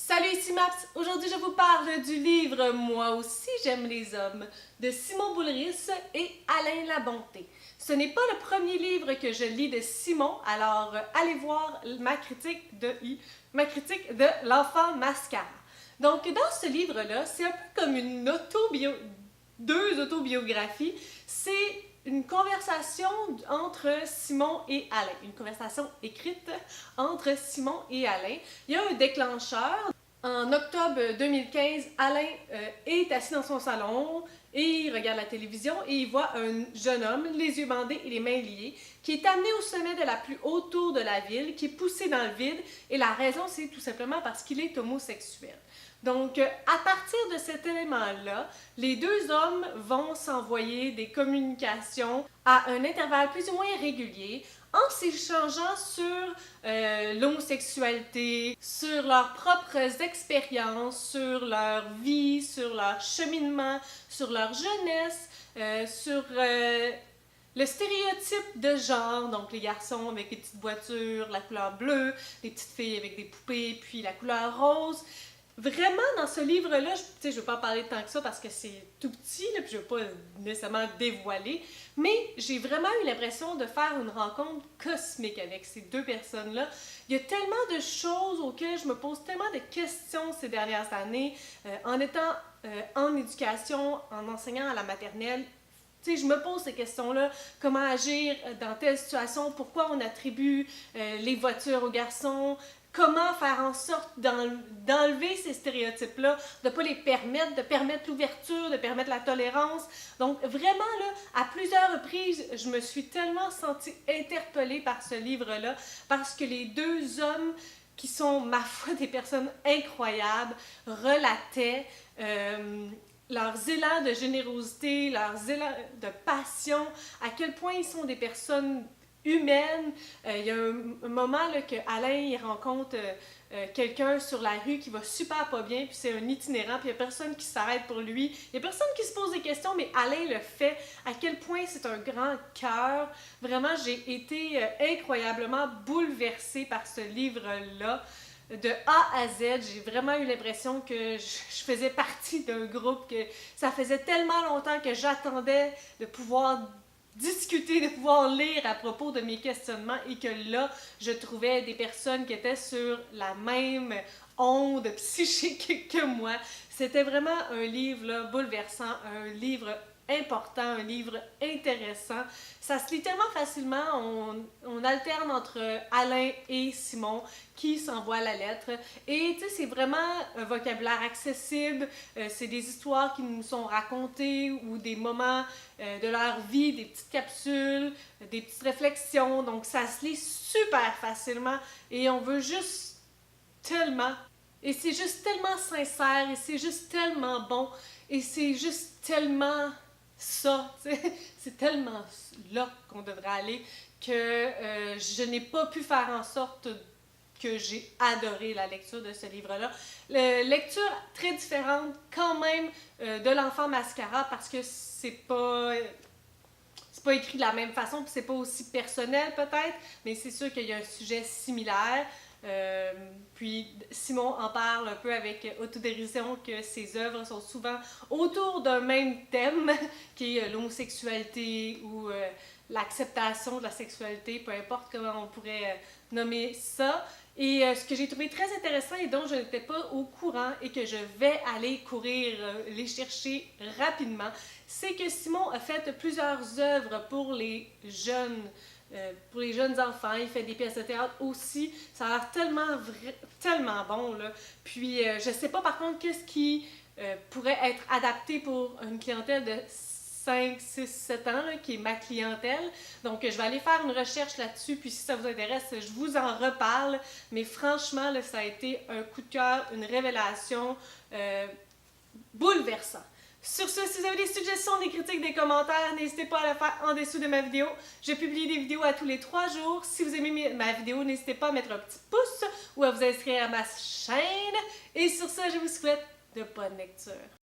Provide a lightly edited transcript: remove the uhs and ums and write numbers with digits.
Salut, ici Maps! Aujourd'hui, je vous parle du livre Moi aussi j'aime les hommes de Simon Boulris et Alain Labonté. Ce n'est pas le premier livre que je lis de Simon, alors allez voir ma critique de L'Enfant Mascara. Donc, dans ce livre-là, c'est un peu comme deux autobiographies. C'est une conversation entre Simon et Alain, une conversation écrite entre Simon et Alain. Il y a un déclencheur. En octobre 2015, Alain est assis dans son salon et il regarde la télévision et il voit un jeune homme, les yeux bandés et les mains liées, qui est amené au sommet de la plus haute tour de la ville, qui est poussé dans le vide, et la raison c'est tout simplement parce qu'il est homosexuel. Donc, à partir de cet élément-là, les deux hommes vont s'envoyer des communications à un intervalle plus ou moins régulier en s'échangeant sur l'homosexualité, sur leurs propres expériences, sur leur vie, sur leur cheminement, sur leur jeunesse, sur le stéréotype de genre, donc les garçons avec des petites voitures, la couleur bleue, les petites filles avec des poupées, puis la couleur rose. Vraiment, dans ce livre-là, je ne veux pas en parler tant que ça parce que c'est tout petit, là, puis je ne veux pas nécessairement dévoiler, mais j'ai vraiment eu l'impression de faire une rencontre cosmique avec ces deux personnes-là. Il y a tellement de choses auxquelles je me pose tellement de questions ces dernières années, en étant en éducation, en enseignant à la maternelle. Tu sais, je me pose ces questions-là, comment agir dans telle situation, pourquoi on attribue les voitures aux garçons, comment faire en sorte d'enlever ces stéréotypes-là, de ne pas les permettre, de permettre l'ouverture, de permettre la tolérance. Donc vraiment, là, à plusieurs reprises, je me suis tellement sentie interpellée par ce livre-là, parce que les deux hommes, qui sont, ma foi, des personnes incroyables, relataient leurs élans de générosité, leurs élans de passion, à quel point ils sont des personnes humaines. Il y a un moment là, que Alain il rencontre quelqu'un sur la rue qui va super pas bien, puis c'est un itinérant, puis il n'y a personne qui s'arrête pour lui. Il n'y a personne qui se pose des questions, mais Alain le fait. À quel point c'est un grand cœur. Vraiment, j'ai été incroyablement bouleversée par ce livre-là. De A à Z, j'ai vraiment eu l'impression que je faisais partie d'un groupe, que ça faisait tellement longtemps que j'attendais de pouvoir discuter, de pouvoir lire à propos de mes questionnements, et que là, je trouvais des personnes qui étaient sur la même onde psychique que moi. C'était vraiment un livre là, bouleversant, un livre important, un livre intéressant. Ça se lit tellement facilement, on alterne entre Alain et Simon qui s'envoient la lettre. Et tu sais, c'est vraiment un vocabulaire accessible, c'est des histoires qui nous sont racontées ou des moments de leur vie, des petites capsules, des petites réflexions. Donc ça se lit super facilement et on veut juste tellement. Et c'est juste tellement sincère et c'est juste tellement bon et c'est juste tellement ça, c'est tellement là qu'on devrait aller que je n'ai pas pu faire en sorte que j'ai adoré la lecture de ce livre-là. Lecture très différente quand même de L'Enfant Mascara parce que c'est pas écrit de la même façon, puis c'est pas aussi personnel peut-être, mais c'est sûr qu'il y a un sujet similaire. Puis Simon en parle un peu avec autodérision que ses œuvres sont souvent autour d'un même thème qui est l'homosexualité ou l'acceptation de la sexualité, peu importe comment on pourrait nommer ça. Et ce que j'ai trouvé très intéressant et dont je n'étais pas au courant et que je vais aller courir les chercher rapidement, c'est que Simon a fait plusieurs œuvres pour les jeunes enfants. Il fait des pièces de théâtre aussi. Ça a l'air tellement bon, là. Puis, je sais pas par contre qu'est-ce qui pourrait être adapté pour une clientèle de 5, 6, 7 ans, là, qui est ma clientèle. Donc, je vais aller faire une recherche là-dessus, puis si ça vous intéresse, je vous en reparle. Mais franchement, là, ça a été un coup de cœur, une révélation bouleversante. Sur ce, si vous avez des suggestions, des critiques, des commentaires, n'hésitez pas à le faire en dessous de ma vidéo. Je publie des vidéos à tous les 3 jours. Si vous aimez ma vidéo, n'hésitez pas à mettre un petit pouce ou à vous inscrire à ma chaîne. Et sur ce, je vous souhaite de bonnes lectures.